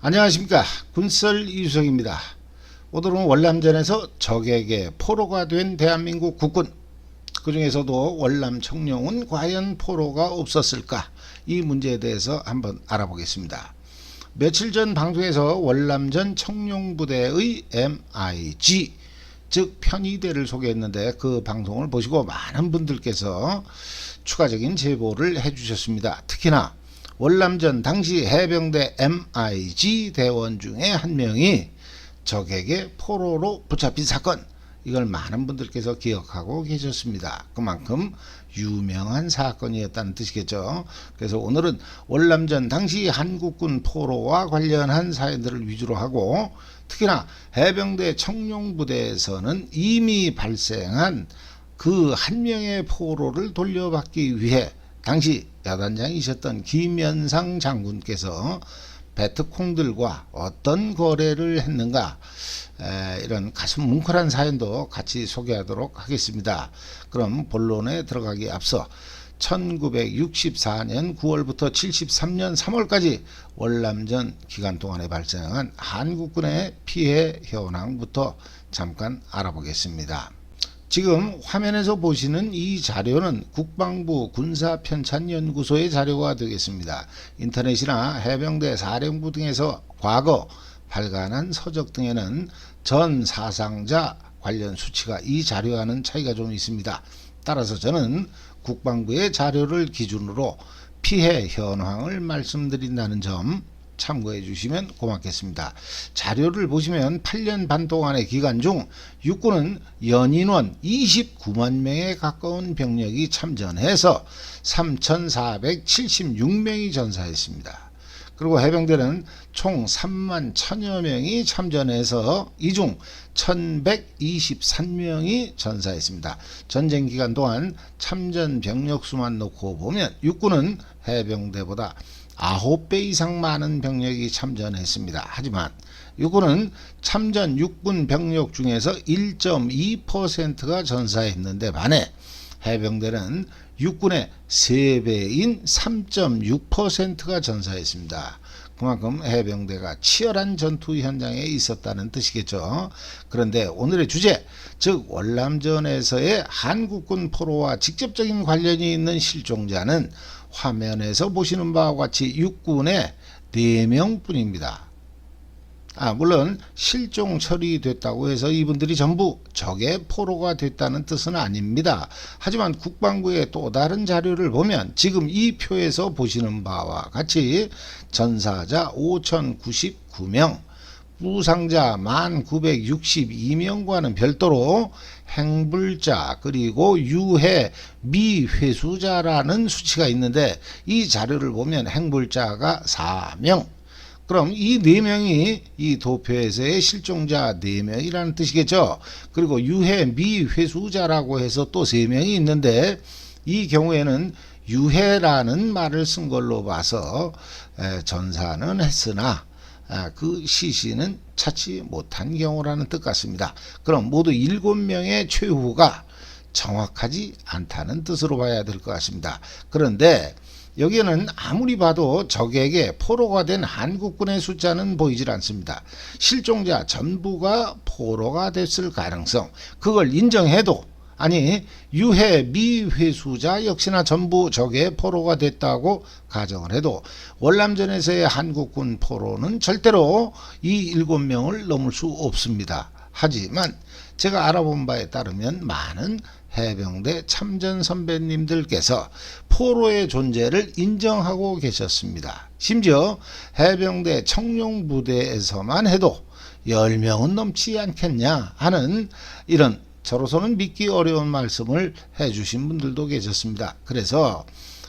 안녕하십니까, 군썰 이수석입니다. 오늘은 월남전에서 적에게 포로가 된 대한민국 국군, 그 중에서도 월남 청룡은 과연 포로가 없었을까, 이 문제에 대해서 한번 알아보겠습니다. 며칠 전 방송에서 월남전 청룡부대의 MIG, 즉 편의대를 소개했는데, 그 방송을 보시고 많은 분들께서 추가적인 제보를 해주셨습니다. 특히나 월남전 당시 해병대 MIG 대원 중에 한 명이 적에게 포로로 붙잡힌 사건, 이걸 많은 분들께서 기억하고 계셨습니다. 그만큼 유명한 사건이었다는 뜻이겠죠. 그래서 오늘은 월남전 당시 한국군 포로와 관련한 사연들을 위주로 하고, 특히나 해병대 청룡부대에서는 이미 발생한 그 한 명의 포로를 돌려받기 위해 당시 야단장이셨던 김연상 장군께서 베트콩들과 어떤 거래를 했는가, 이런 가슴 뭉클한 사연도 같이 소개하도록 하겠습니다. 그럼 본론에 들어가기 앞서 1964년 9월부터 73년 3월까지 월남전 기간 동안에 발생한 한국군의 피해 현황부터 잠깐 알아보겠습니다. 지금 화면에서 보시는 이 자료는 국방부 군사편찬연구소의 자료가 되겠습니다. 인터넷이나 해병대 사령부 등에서 과거 발간한 서적 등에는 전 사상자 관련 수치가 이 자료와는 차이가 좀 있습니다. 따라서 저는 국방부의 자료를 기준으로 피해 현황을 말씀드린다는 점 참고해 주시면 고맙겠습니다. 자료를 보시면 8년 반 동안의 기간 중 육군은 연인원 29만 명에 가까운 병력이 참전해서 3,476명이 전사했습니다. 그리고 해병대는 총 3만 1000여 명이 참전해서 이 중 1123명이 전사했습니다. 전쟁 기간 동안 참전 병력 수만 놓고 보면 육군은 해병대보다 9배 이상 많은 병력이 참전했습니다. 하지만 육군은 참전 육군 병력 중에서 1.2%가 전사했는데 반해 해병대는 육군의 3배인 3.6%가 전사했습니다. 그만큼 해병대가 치열한 전투 현장에 있었다는 뜻이겠죠. 그런데 오늘의 주제, 즉 월남전에서의 한국군 포로와 직접적인 관련이 있는 실종자는 화면에서 보시는 바와 같이 육군의 4명 뿐입니다. 물론 실종 처리됐다고 해서 이분들이 전부 적의 포로가 됐다는 뜻은 아닙니다. 하지만 국방부의 또 다른 자료를 보면 지금 이 표에서 보시는 바와 같이 전사자 5099명, 부상자 1962명과는 별도로 행불자 그리고 유해 미회수자라는 수치가 있는데, 이 자료를 보면 행불자가 4명, 그럼 이 4명이 이 도표에서의 실종자 4명이라는 뜻이겠죠. 그리고 유해 미회수자라고 해서 또 3명이 있는데, 이 경우에는 유해라는 말을 쓴 걸로 봐서 전사는 했으나 그 시신은 찾지 못한 경우라는 뜻 같습니다. 그럼 모두 7명의 최후가 정확하지 않다는 뜻으로 봐야 될 것 같습니다. 그런데 여기에는 아무리 봐도 적에게 포로가 된 한국군의 숫자는 보이질 않습니다. 실종자 전부가 포로가 됐을 가능성, 그걸 인정해도, 아니 유해 미회수자 역시나 전부 적의 포로가 됐다고 가정을 해도 월남전에서의 한국군 포로는 절대로 이 7명을 넘을 수 없습니다. 하지만 제가 알아본 바에 따르면 많은 해병대 참전 선배님들께서 포로의 존재를 인정하고 계셨습니다. 심지어 해병대 청룡부대에서만 해도 10명은 넘지 않겠냐 하는 이런 저로서는 믿기 어려운 말씀을 해주신 분들도 계셨습니다. 그래서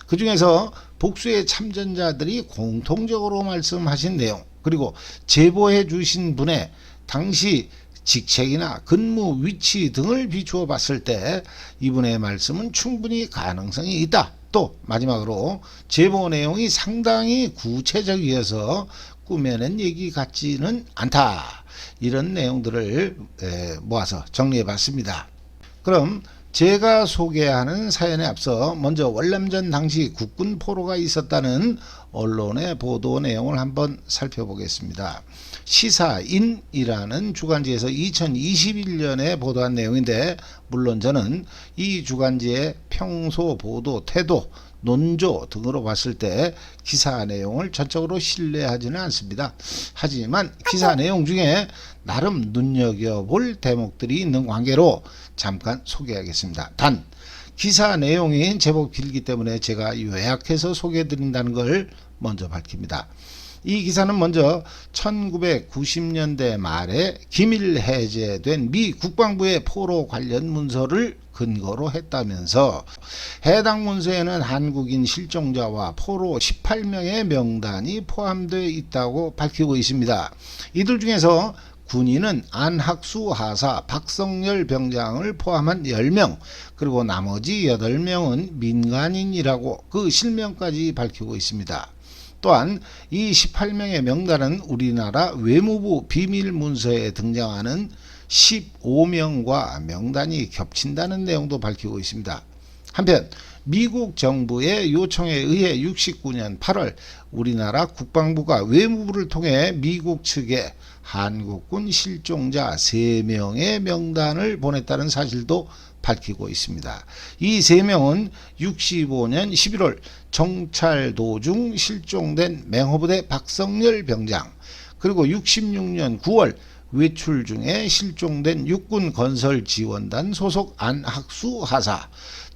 그 중에서 복수의 참전자들이 공통적으로 말씀하신 내용, 그리고 제보해 주신 분의 당시 직책이나 근무 위치 등을 비추어 봤을 때 이분의 말씀은 충분히 가능성이 있다. 또 마지막으로 제보 내용이 상당히 구체적이어서 꾸며낸 얘기 같지는 않다. 이런 내용들을 모아서 정리해 봤습니다. 그럼 제가 소개하는 사연에 앞서 먼저 월남전 당시 국군 포로가 있었다는 언론의 보도 내용을 한번 살펴보겠습니다. 시사인이라는 주간지에서 2021년에 보도한 내용인데, 물론 저는 이 주간지의 평소 보도 태도, 논조 등으로 봤을 때 기사 내용을 전적으로 신뢰하지는 않습니다. 하지만 기사 내용 중에 나름 눈여겨볼 대목들이 있는 관계로 잠깐 소개하겠습니다. 단 기사 내용이 제법 길기 때문에 제가 요약해서 소개해드린다는 걸 먼저 밝힙니다. 이 기사는 먼저 1990년대 말에 기밀 해제된 미 국방부의 포로 관련 문서를 근거로 했다면서, 해당 문서에는 한국인 실종자와 포로 18명의 명단이 포함되어 있다고 밝히고 있습니다. 이들 중에서 군인은 안학수 하사 박성열 병장을 포함한 10명, 그리고 나머지 8명은 민간인이라고 그 실명까지 밝히고 있습니다. 또한 이 18명의 명단은 우리나라 외무부 비밀문서에 등장하는 15명과 명단이 겹친다는 내용도 밝히고 있습니다. 한편 미국 정부의 요청에 의해 69년 8월 우리나라 국방부가 외무부를 통해 미국 측에 한국군 실종자 3명의 명단을 보냈다는 사실도 밝히고 있습니다. 이 3명은 65년 11월 정찰 도중 실종된 맹호부대 박성열 병장, 그리고 66년 9월 외출 중에 실종된 육군 건설지원단 소속 안학수 하사,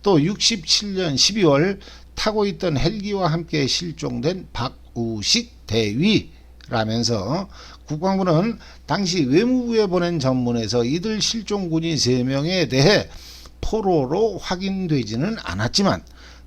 또 67년 12월 타고 있던 헬기와 함께 실종된 박우식 대위라면서, 국방부는 당시 외무부에 보낸 전문에서 이들 실종군이 3명에 대해 포로로 확인되지는 않았지만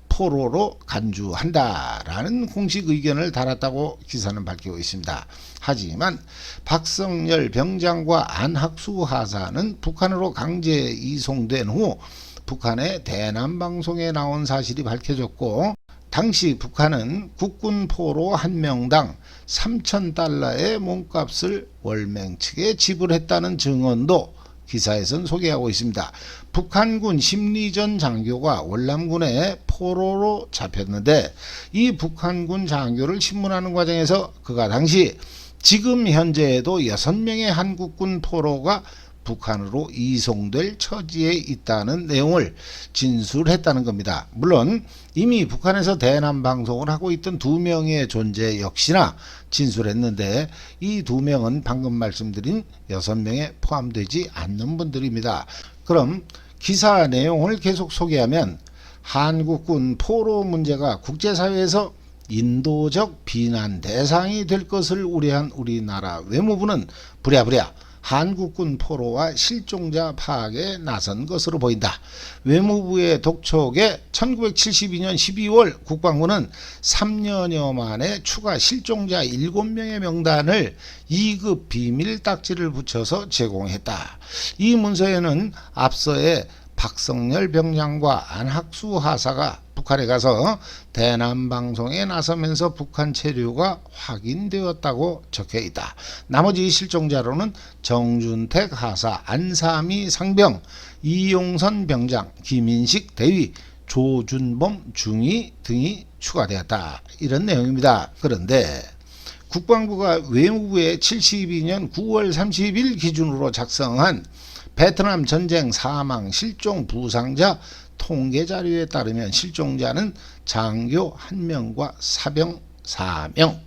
포로로 간주한다라는 공식 의견을 달았다고 기사는 밝히고 있습니다. 하지만 박성열 병장과 안학수 하사는 북한으로 강제 이송된 후 북한의 대남방송에 나온 사실이 밝혀졌고, 당시 북한은 국군 포로 한 명당 3,000달러의 몸값을 월맹 측에 지불했다는 증언도 기사에선 소개하고 있습니다. 북한군 심리전 장교가 월남군의 포로로 잡혔는데, 이 북한군 장교를 신문하는 과정에서 그가 당시 지금 현재에도 6명의 한국군 포로가 북한으로 이송될 처지에 있다는 내용을 진술했다는 겁니다. 물론 이미 북한에서 대남 방송을 하고 있던 2명의 존재 역시나 진술했는데, 이 2명은 방금 말씀드린 6명에 포함되지 않는 분들입니다. 그럼 기사 내용을 계속 소개하면, 한국군 포로 문제가 국제사회에서 인도적 비난 대상이 될 것을 우려한 우리나라 외무부는 부랴부랴 한국군 포로와 실종자 파악에 나선 것으로 보인다. 외무부의 독촉에 1972년 12월 국방부는 3년여 만에 추가 실종자 7명의 명단을 2급 비밀 딱지를 붙여서 제공했다. 이 문서에는 앞서의 박성열 병장과 안학수 하사가 북한에 가서 대남방송에 나서면서 북한 체류가 확인되었다고 적혀있다. 나머지 실종자로는 정준택 하사, 안삼희 상병, 이용선 병장, 김인식 대위, 조준범 중위 등이 추가되었다. 이런 내용입니다. 그런데 국방부가 외무부에 72년 9월 30일 기준으로 작성한 베트남 전쟁 사망 실종 부상자 통계 자료에 따르면 실종자는 장교 1명과 사병 4명,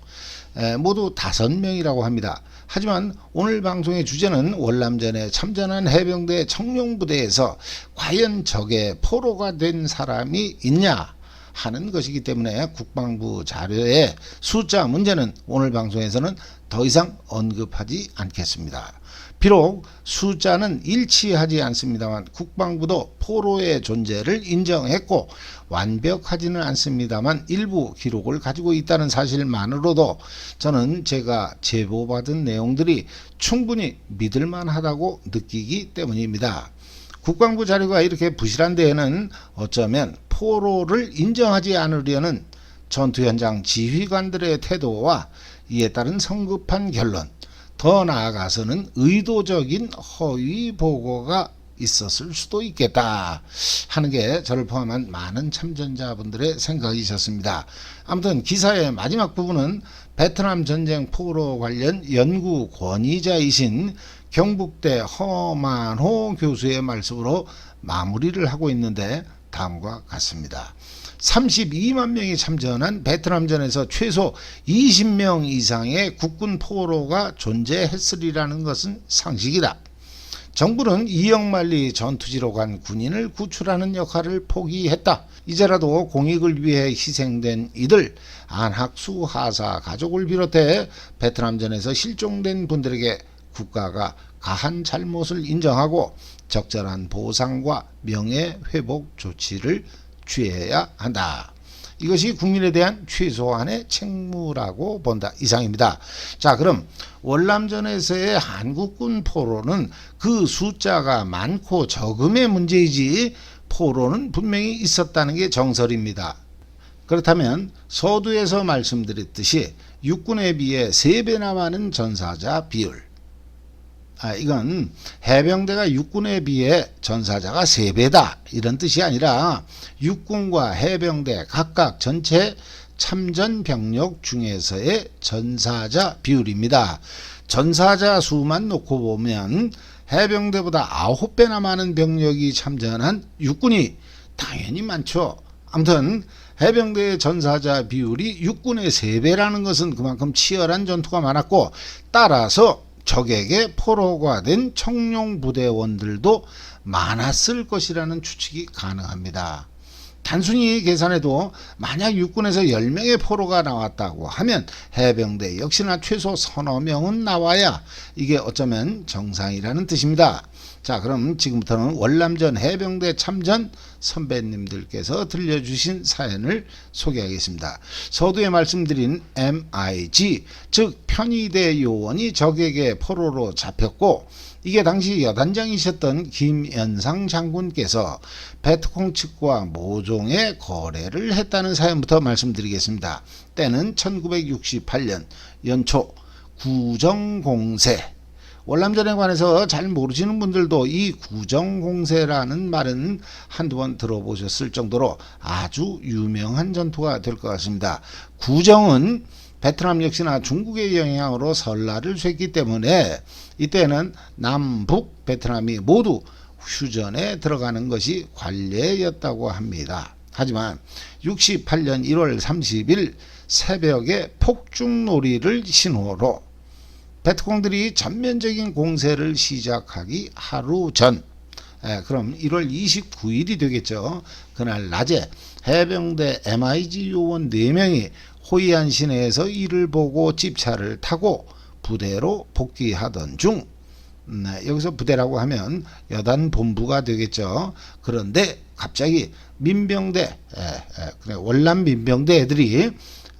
모두 5명이라고 합니다. 하지만 오늘 방송의 주제는 월남전에 참전한 해병대 청룡부대에서 과연 적의 포로가 된 사람이 있냐 하는 것이기 때문에 국방부 자료의 숫자 문제는 오늘 방송에서는 더 이상 언급하지 않겠습니다. 비록 숫자는 일치하지 않습니다만 국방부도 포로의 존재를 인정했고 완벽하지는 않습니다만 일부 기록을 가지고 있다는 사실만으로도 저는 제가 제보받은 내용들이 충분히 믿을만하다고 느끼기 때문입니다. 국방부 자료가 이렇게 부실한 데에는 어쩌면 포로를 인정하지 않으려는 전투 현장 지휘관들의 태도와 이에 따른 성급한 결론, 더 나아가서는 의도적인 허위 보고가 있었을 수도 있겠다 하는 게 저를 포함한 많은 참전자분들의 생각이셨습니다. 아무튼 기사의 마지막 부분은 베트남 전쟁 포로 관련 연구 권위자이신 경북대 허만호 교수의 말씀으로 마무리를 하고 있는데 다음과 같습니다. 32만 명이 참전한 베트남전에서 최소 20명 이상의 국군 포로가 존재했으리라는 것은 상식이다. 정부는 이영만리 전투지로 간 군인을 구출하는 역할을 포기했다. 이제라도 공익을 위해 희생된 이들 안학수 하사 가족을 비롯해 베트남전에서 실종된 분들에게 국가가 가한 잘못을 인정하고 적절한 보상과 명예회복 조치를 취해야 한다. 이것이 국민에 대한 최소한의 책무라고 본다. 이상입니다. 자, 그럼 월남전에서의 한국군 포로는 그 숫자가 많고 적음의 문제이지 포로는 분명히 있었다는 게 정설입니다. 그렇다면 서두에서 말씀드렸듯이 육군에 비해 3배나 많은 전사자 비율, 이건 해병대가 육군에 비해 전사자가 3배다 이런 뜻이 아니라 육군과 해병대 각각 전체 참전 병력 중에서의 전사자 비율입니다. 전사자 수만 놓고 보면 해병대보다 9배나 많은 병력이 참전한 육군이 당연히 많죠. 아무튼 해병대의 전사자 비율이 육군의 3배라는 것은 그만큼 치열한 전투가 많았고, 따라서 적에게 포로가 된 청룡부대원들도 많았을 것이라는 추측이 가능합니다. 단순히 계산해도 만약 육군에서 10명의 포로가 나왔다고 하면 해병대 역시나 최소 서너 명은 나와야 이게 어쩌면 정상이라는 뜻입니다. 자, 그럼 지금부터는 월남전 해병대 참전 선배님들께서 들려주신 사연을 소개하겠습니다. 서두에 말씀드린 MIG, 즉 편의대 요원이 적에게 포로로 잡혔고, 이게 당시 여단장이셨던 김연상 장군께서 베트콩 측과 모종의 거래를 했다는 사연부터 말씀드리겠습니다. 때는 1968년 연초 구정공세. 월남전에 관해서 잘 모르시는 분들도 이 구정공세라는 말은 한두 번 들어보셨을 정도로 아주 유명한 전투가 될 것 같습니다. 구정은 베트남 역시나 중국의 영향으로 설날을 쇠기 때문에 이때는 남북 베트남이 모두 휴전에 들어가는 것이 관례였다고 합니다. 하지만 68년 1월 30일 새벽에 폭죽놀이를 신호로 베트콩들이 전면적인 공세를 시작하기 하루 전, 그럼 1월 29일이 되겠죠. 그날 낮에 해병대 MIG 요원 4명이 호이안 시내에서 이를 보고 집차를 타고 부대로 복귀하던 중, 여기서 부대라고 하면 여단 본부가 되겠죠. 그런데 갑자기 민병대, 월남 민병대 애들이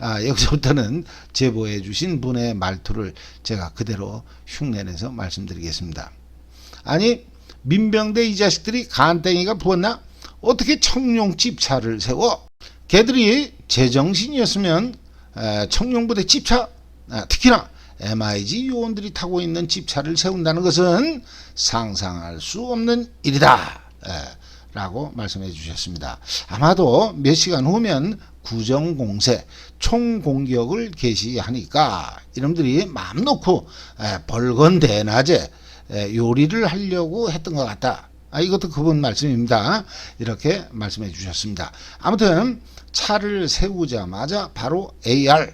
여기서부터는 제보해 주신 분의 말투를 제가 그대로 흉내내서 말씀드리겠습니다. 아니, 민병대 이 자식들이 간땡이가 부었나? 어떻게 청룡 집차를 세워? 걔들이 제정신이었으면 청룡부대 집차, 특히나 MIG 요원들이 타고 있는 집차를 세운다는 것은 상상할 수 없는 일이다 라고 말씀해 주셨습니다. 아마도 몇 시간 후면 구정공세 총공격을 개시하니까 이놈들이 마음 놓고 벌건대낮에 요리를 하려고 했던 것 같다. 이것도 그분 말씀입니다. 이렇게 말씀해 주셨습니다. 아무튼 차를 세우자마자 바로 AR,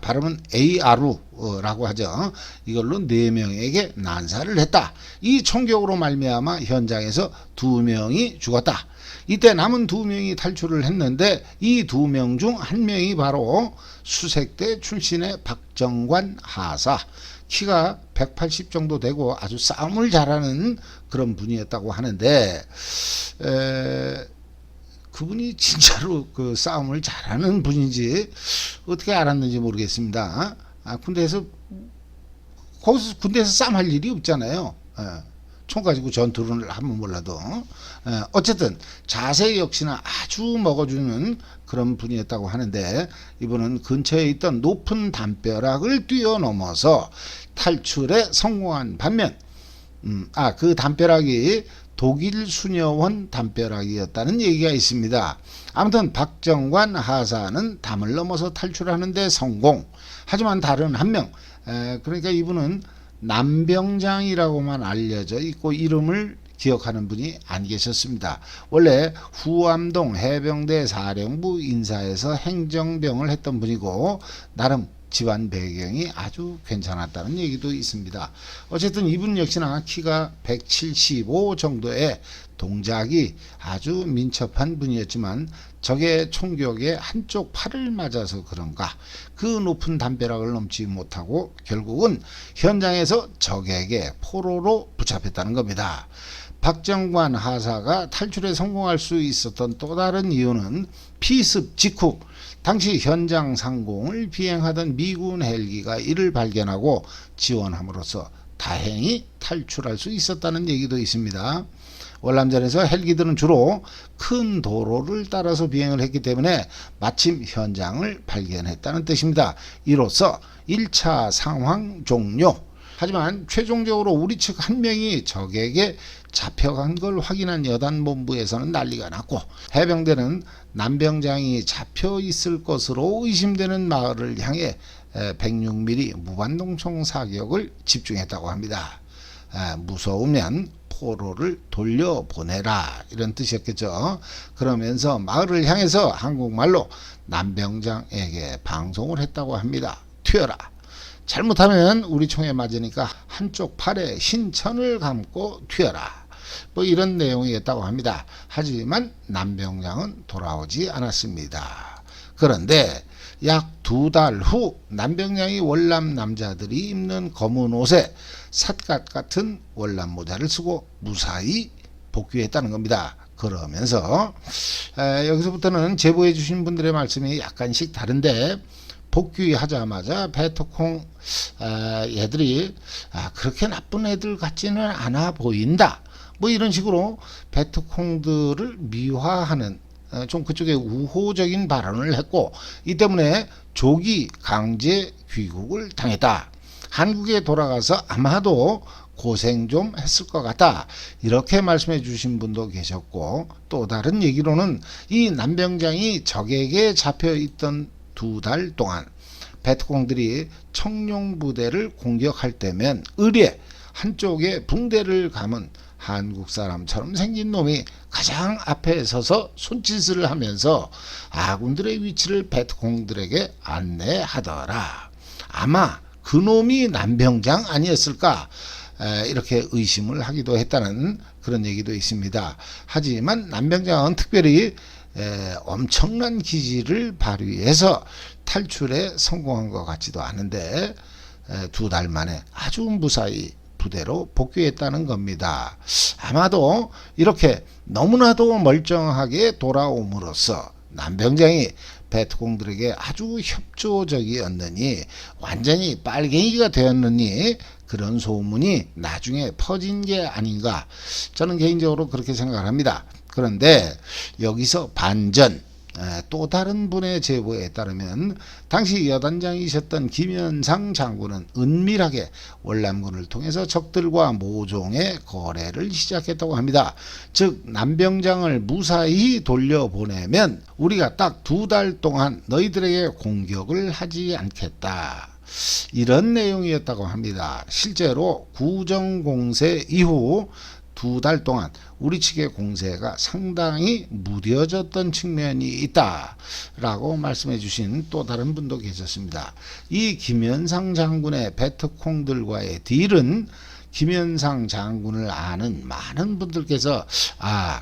발음은 ARU라고 하죠. 이걸로 4명에게 난사를 했다. 이 총격으로 말미암아 현장에서 2명이 죽었다. 이때 남은 2명이 탈출을 했는데 이 2명 중 1명이 바로 수색대 출신의 박정관 하사, 키가 180 정도 되고 아주 싸움을 잘하는 그런 분이었다고 하는데, 그분이 진짜로 그 싸움을 잘하는 분인지 어떻게 알았는지 모르겠습니다. 군대에서 싸움할 일이 없잖아요. 총 가지고 전투를 하면 몰라도. 어쨌든 자세 역시나 아주 먹어주는 그런 분이었다고 하는데, 이분은 근처에 있던 높은 담벼락을 뛰어넘어서 탈출에 성공한 반면 그 담벼락이 독일 수녀원 담벼락이었다는 얘기가 있습니다. 아무튼 박정관 하사는 담을 넘어서 탈출하는 데 성공. 하지만 다른 한 명, 그러니까 이분은 남병장이라고만 알려져 있고 이름을 기억하는 분이 안 계셨습니다. 원래 후암동 해병대 사령부 인사에서 행정병을 했던 분이고 나름 집안 배경이 아주 괜찮았다는 얘기도 있습니다. 어쨌든 이분 역시나 키가 175 정도의 동작이 아주 민첩한 분이었지만 적의 총격에 한쪽 팔을 맞아서 그런가 그 높은 담벼락을 넘지 못하고 결국은 현장에서 적에게 포로로 붙잡혔다는 겁니다. 박정관 하사가 탈출에 성공할 수 있었던 또 다른 이유는 피습 직후 당시 현장 상공을 비행하던 미군 헬기가 이를 발견하고 지원함으로써 다행히 탈출할 수 있었다는 얘기도 있습니다. 월남전에서 헬기들은 주로 큰 도로를 따라서 비행을 했기 때문에 마침 현장을 발견했다는 뜻입니다. 이로써 1차 상황 종료. 하지만 최종적으로 우리 측 한 명이 적에게 잡혀간 걸 확인한 여단본부에서는 난리가 났고 해병대는 남병장이 잡혀 있을 것으로 의심되는 마을을 향해 106mm 무반동총 사격을 집중했다고 합니다. 무서우면 포로를 돌려보내라 이런 뜻이었겠죠. 그러면서 마을을 향해서 한국말로 남병장에게 방송을 했다고 합니다. 튀어라. 잘못하면 우리 총에 맞으니까 한쪽 팔에 흰 천을 감고 튀어라. 뭐 이런 내용이었다고 합니다. 하지만 남병장은 돌아오지 않았습니다. 그런데 약 2달 후 남병장이 월남 남자들이 입는 검은 옷에 삿갓 같은 월남 모자를 쓰고 무사히 복귀했다는 겁니다. 그러면서 여기서부터는 제보해 주신 분들의 말씀이 약간씩 다른데 복귀하자마자 베트콩 애들이 그렇게 나쁜 애들 같지는 않아 보인다. 뭐 이런 식으로 베트콩들을 미화하는 좀 그쪽에 우호적인 발언을 했고 이 때문에 조기 강제 귀국을 당했다. 한국에 돌아가서 아마도 고생 좀 했을 것 같다. 이렇게 말씀해 주신 분도 계셨고 또 다른 얘기로는 이 남병장이 적에게 잡혀 있던 2달 동안 베트콩들이 청룡부대를 공격할 때면 의례 한쪽에 붕대를 감은 한국 사람처럼 생긴 놈이 가장 앞에 서서 손짓을 하면서 아군들의 위치를 베트콩들에게 안내하더라. 아마 그 놈이 남병장 아니었을까 이렇게 의심을 하기도 했다는 그런 얘기도 있습니다. 하지만 남병장은 특별히 엄청난 기지를 발휘해서 탈출에 성공한 것 같지도 않은데 2달 만에 아주 무사히 부대로 복귀했다는 겁니다. 아마도 이렇게 너무나도 멀쩡하게 돌아옴으로써 남병장이 베트콩들에게 아주 협조적이었느니 완전히 빨갱이가 되었느니 그런 소문이 나중에 퍼진 게 아닌가 저는 개인적으로 그렇게 생각을 합니다. 그런데 여기서 반전 또 다른 분의 제보에 따르면 당시 여단장이셨던 김현상 장군은 은밀하게 월남군을 통해서 적들과 모종의 거래를 시작했다고 합니다. 즉 남병장을 무사히 돌려보내면 우리가 딱 2달 동안 너희들에게 공격을 하지 않겠다. 이런 내용이었다고 합니다. 실제로 구정공세 이후 2달 동안 우리 측의 공세가 상당히 무뎌졌던 측면이 있다라고 말씀해 주신 또 다른 분도 계셨습니다. 이 김현상 장군의 베트콩들과의 딜은 김현상 장군을 아는 많은 분들께서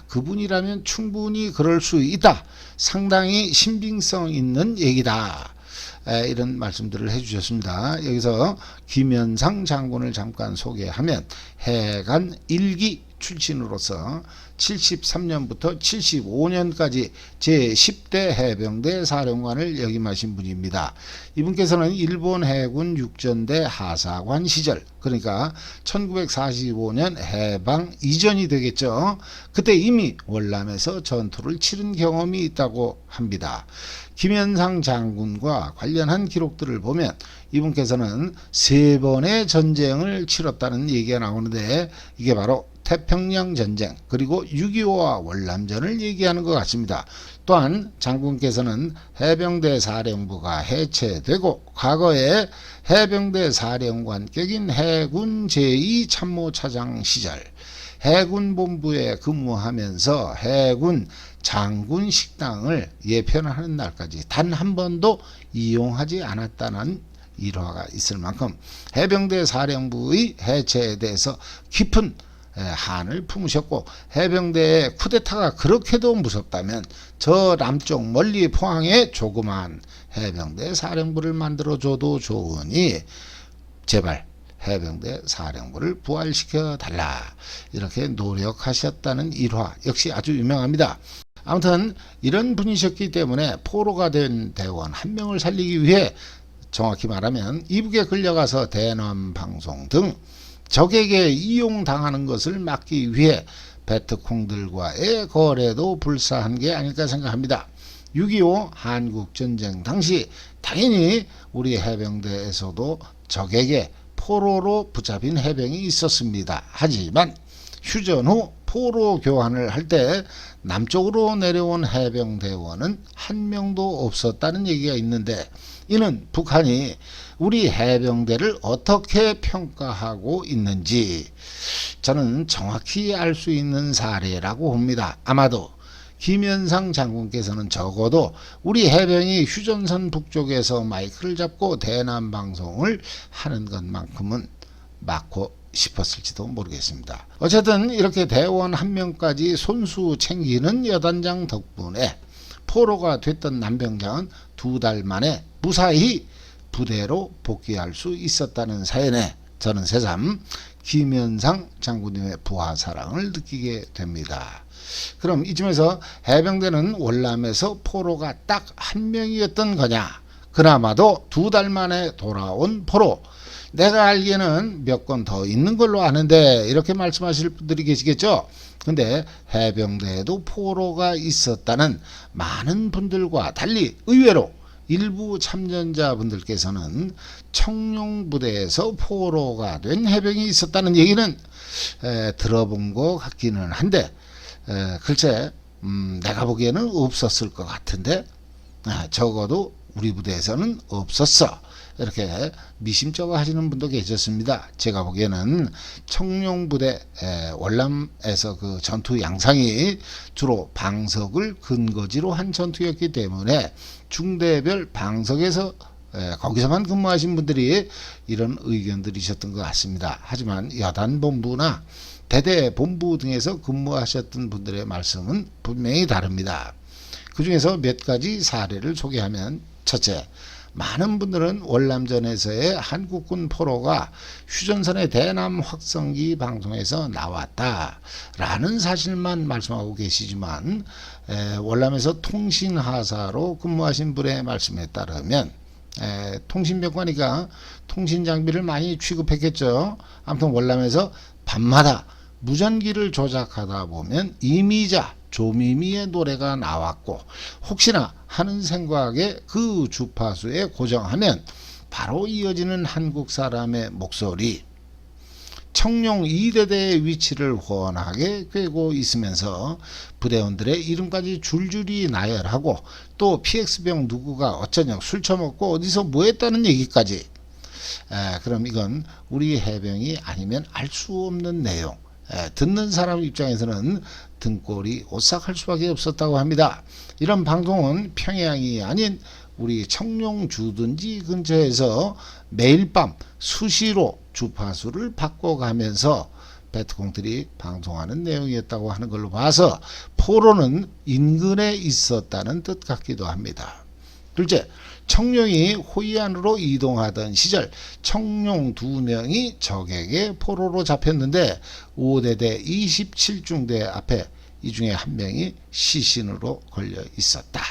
그분이라면 충분히 그럴 수 있다. 상당히 신빙성 있는 얘기다. 이런 말씀들을 해주셨습니다. 여기서 김현상 장군을 잠깐 소개하면 해간 1기 출신으로서 73년부터 75년까지 제10대 해병대 사령관을 역임하신 분입니다. 이분께서는 일본 해군 육전대 하사관 시절, 그러니까 1945년 해방 이전이 되겠죠. 그때 이미 월남에서 전투를 치른 경험이 있다고 합니다. 김현상 장군과 관련한 기록들을 보면 이분께서는 3번의 전쟁을 치렀다는 얘기가 나오는데, 이게 바로 태평양 전쟁 그리고 6.25와 월남전을 얘기하는 것 같습니다. 또한 장군께서는 해병대 사령부가 해체되고 과거에 해병대 사령관격인 해군 제2참모차장 시절 해군본부에 근무하면서 해군 장군 식당을 예편하는 날까지 단 한 번도 이용하지 않았다는 일화가 있을 만큼 해병대 사령부의 해체에 대해서 깊은 한을 품으셨고, 해병대의 쿠데타가 그렇게도 무섭다면 저 남쪽 멀리 포항에 조그만 해병대 사령부를 만들어줘도 좋으니 제발 해병대 사령부를 부활시켜 달라, 이렇게 노력하셨다는 일화 역시 아주 유명합니다. 아무튼 이런 분이셨기 때문에 포로가 된 대원 한 명을 살리기 위해, 정확히 말하면 이북에 끌려가서 대남방송 등 적에게 이용당하는 것을 막기 위해 베트콩들과의 거래도 불사한 게 아닐까 생각합니다. 6.25 한국전쟁 당시 당연히 우리 해병대에서도 적에게 포로로 붙잡힌 해병이 있었습니다. 하지만 휴전 후 포로 교환을 할 때 남쪽으로 내려온 해병대원은 한 명도 없었다는 얘기가 있는데, 이는 북한이 우리 해병대를 어떻게 평가하고 있는지 저는 정확히 알 수 있는 사례라고 봅니다. 아마도 김현상 장군께서는 적어도 우리 해병이 휴전선 북쪽에서 마이크를 잡고 대남 방송을 하는 것만큼은 막고 싶었을지도 모르겠습니다. 어쨌든 이렇게 대원 한 명까지 손수 챙기는 여단장 덕분에 포로가 됐던 남병장은 2달 만에 무사히 부대로 복귀할 수 있었다는 사연에 저는 새삼 김현상 장군님의 부하사랑을 느끼게 됩니다. 그럼 이쯤에서 해병대는 월남에서 포로가 딱 한 명이었던 거냐? 그나마도 2달 만에 돌아온 포로, 내가 알기에는 몇 건 더 있는 걸로 아는데, 이렇게 말씀하실 분들이 계시겠죠. 근데 해병대에도 포로가 있었다는 많은 분들과 달리 의외로 일부 참전자분들께서는 청룡부대에서 포로가 된 해병이 있었다는 얘기는 들어본 것 같기는 한데, 글쎄 내가 보기에는 없었을 것 같은데, 적어도 우리 부대에서는 없었어, 이렇게 미심쩍어 하시는 분도 계셨습니다. 제가 보기에는 청룡부대 월남에서 그 전투 양상이 주로 방석을 근거지로 한 전투였기 때문에 중대별 방석에서 거기서만 근무하신 분들이 이런 의견들이셨던 것 같습니다. 하지만 여단본부나 대대본부 등에서 근무하셨던 분들의 말씀은 분명히 다릅니다. 그 중에서 몇 가지 사례를 소개하면, 첫째, 많은 분들은 월남전에서의 한국군 포로가 휴전선의 대남 확성기 방송에서 나왔다라는 사실만 말씀하고 계시지만, 월남에서 통신하사로 근무하신 분의 말씀에 따르면 통신병관이가 통신장비를 많이 취급했겠죠. 아무튼 월남에서 밤마다 무전기를 조작하다 보면 이미자 조미미의 노래가 나왔고, 혹시나 하는 생각에 그 주파수에 고정하면 바로 이어지는 한국 사람의 목소리, 청룡 2대대의 위치를 훤하게 꿰고 있으면서 부대원들의 이름까지 줄줄이 나열하고, 또 PX병 누구가 어쩌냐 술 처먹고 어디서 뭐 했다는 얘기까지. 그럼 이건 우리 해병이 아니면 알 수 없는 내용, 듣는 사람 입장에서는 등골이 오싹할 수밖에 없었다고 합니다. 이런 방송은 평양이 아닌 우리 청룡 주둔지 근처에서 매일 밤 수시로 주파수를 바꿔가면서 베트콩들이 방송하는 내용이었다고 하는 걸로 봐서 포로는 인근에 있었다는 뜻 같기도 합니다. 둘째, 청룡이 호이안으로 이동하던 시절 청룡 2명이 적에게 포로로 잡혔는데 5대대 27중대 앞에 이 중에 한 명이 시신으로 걸려 있었다.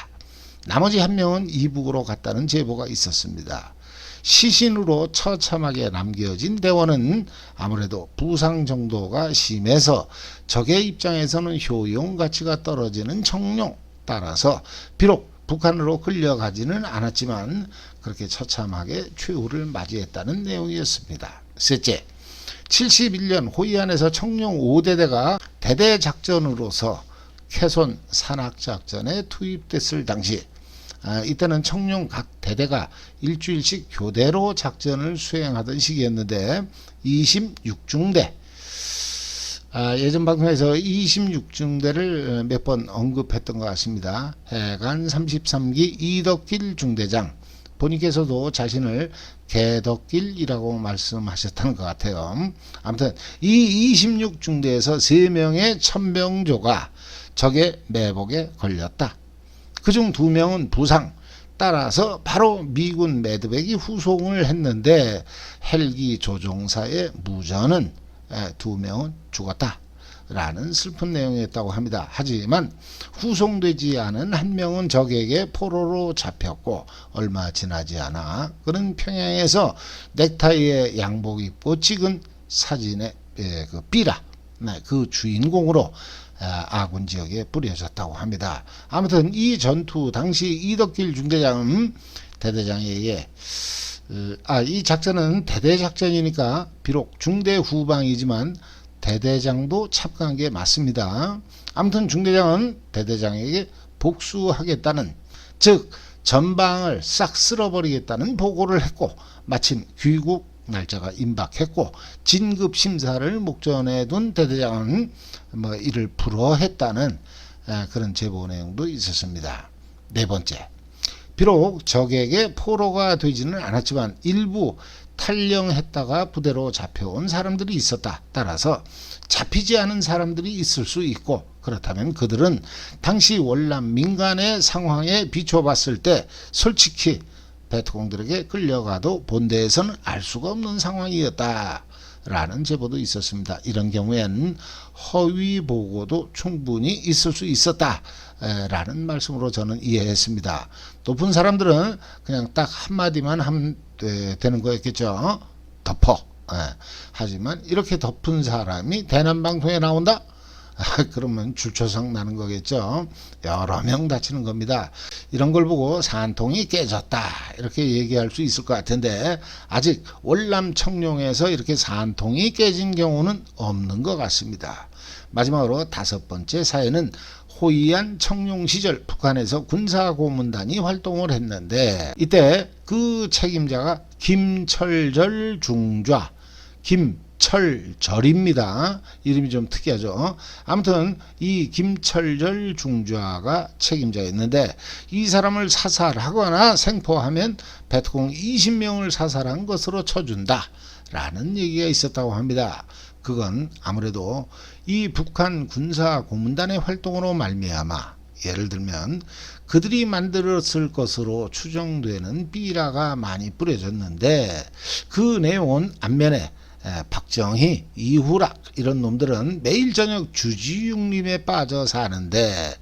나머지 한 명은 이북으로 갔다는 제보가 있었습니다. 시신으로 처참하게 남겨진 대원은 아무래도 부상 정도가 심해서 적의 입장에서는 효용 가치가 떨어지는 청룡, 따라서 비록 북한으로 끌려가지는 않았지만 그렇게 처참하게 최후를 맞이했다는 내용이었습니다. 셋째, 71년 호이안에서 청룡 5대대가 대대작전으로서 캐손 산악작전에 투입됐을 당시 이때는 청룡 각 대대가 일주일씩 교대로 작전을 수행하던 시기였는데 26중대 예전 방송에서 26중대를 몇 번 언급했던 것 같습니다. 해관 33기 이덕길 중대장 본인께서도 자신을 개덕길이라고 말씀하셨다는 것 같아요. 아무튼 이 26중대에서 3명의 천병조가 적의 매복에 걸렸다. 그중 2명은 부상, 따라서 바로 미군 매드백이 후송을 했는데 헬기 조종사의 무전은 2명은 죽었다 라는 슬픈 내용이었다고 합니다. 하지만 후송되지 않은 한 명은 적에게 포로로 잡혔고 얼마 지나지 않아 그는 평양에서 넥타이에 양복 입고 찍은 사진의 그 삐라 그 주인공으로 아군 지역에 뿌려졌다고 합니다. 아무튼 이 전투 당시 이덕길 중대장은 대대장에게 이 작전은 대대작전이니까 비록 중대 후방이지만 대대장도 참가한 게 맞습니다. 아무튼 중대장은 대대장에게 복수하겠다는, 즉 전방을 싹 쓸어버리겠다는 보고를 했고 마침 귀국 날짜가 임박했고 진급 심사를 목전에 둔 대대장은 이를 불허했다는 그런 제보 내용도 있었습니다. 네 번째, 비록 적에게 포로가 되지는 않았지만 일부 탈영했다가 부대로 잡혀온 사람들이 있었다. 따라서 잡히지 않은 사람들이 있을 수 있고, 그렇다면 그들은 당시 월남 민간의 상황에 비춰봤을 때 솔직히 베트공들에게 끌려가도 본대에서는 알 수가 없는 상황이었다 라는 제보도 있었습니다. 이런 경우에는 허위 보고도 충분히 있을 수 있었다 라는 말씀으로 저는 이해했습니다. 높은 사람들은 그냥 딱 한마디만 하면 되는 거였겠죠. 덮어. 하지만 이렇게 덮은 사람이 대남방송에 나온다? 그러면 줄초성 나는 거겠죠. 여러 명 다치는 겁니다. 이런 걸 보고 산통이 깨졌다 이렇게 얘기할 수 있을 것 같은데 아직 월남 청룡에서 이렇게 산통이 깨진 경우는 없는 것 같습니다. 마지막으로 다섯 번째 사연은 호이안 청룡 시절 북한에서 군사고문단이 활동을 했는데 이때 그 책임자가 김철절 중좌, 김철절입니다. 이름이 좀 특이하죠. 아무튼 이 김철절 중좌가 책임자였는데 이 사람을 사살하거나 생포하면 베트콩 20명을 사살한 것으로 쳐준다 라는 얘기가 있었다고 합니다. 그건 아무래도 이 북한 군사 고문단의 활동으로 말미암아 예를 들면 그들이 만들었을 것으로 추정되는 삐라가 많이 뿌려졌는데 그 내용은 앞면에 박정희, 이후락 이런 놈들은 매일 저녁 주지육림에 빠져 사는데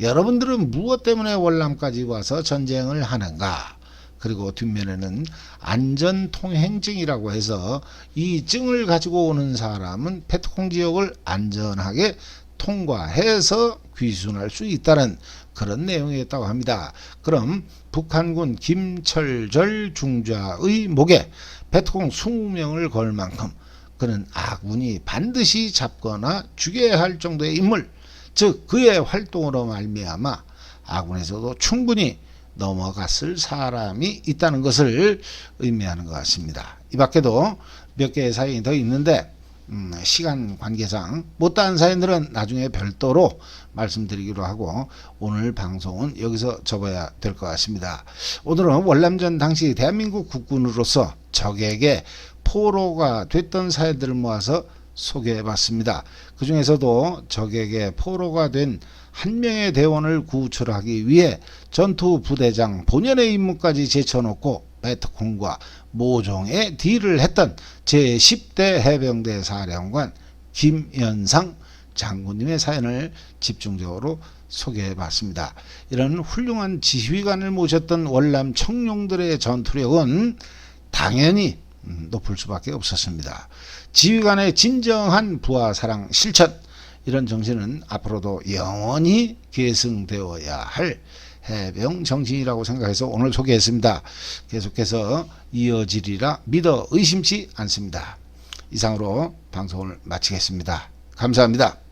여러분들은 무엇 때문에 월남까지 와서 전쟁을 하는가? 그리고 뒷면에는 안전통행증이라고 해서 이 증을 가지고 오는 사람은 페트콩 지역을 안전하게 통과해서 귀순할 수 있다는 그런 내용이었다고 합니다. 그럼 북한군 김철절 중좌의 목에 베트콩 20명을 걸 만큼 그는 아군이 반드시 잡거나 죽여야 할 정도의 인물, 즉 그의 활동으로 말미암아 아군에서도 충분히 넘어갔을 사람이 있다는 것을 의미하는 것 같습니다. 이 밖에도 몇 개의 사연이 더 있는데 시간 관계상 못다한 사연들은 나중에 별도로 말씀드리기로 하고 오늘 방송은 여기서 접어야 될 것 같습니다. 오늘은 월남전 당시 대한민국 국군으로서 적에게 포로가 됐던 사연들을 모아서 소개해봤습니다. 그 중에서도 적에게 포로가 된 한 명의 대원을 구출하기 위해 전투 부대장 본연의 임무까지 제쳐놓고 베트콩과 모종의 딜을 했던 제10대 해병대 사령관 김연상 장군님의 사연을 집중적으로 소개해봤습니다. 이런 훌륭한 지휘관을 모셨던 월남 청룡들의 전투력은 당연히 높을 수밖에 없었습니다. 지휘관의 진정한 부하 사랑 실천, 이런 정신은 앞으로도 영원히 계승되어야 할 해병 정신이라고 생각해서 오늘 소개했습니다. 계속해서 이어지리라 믿어 의심치 않습니다. 이상으로 방송을 마치겠습니다. 감사합니다.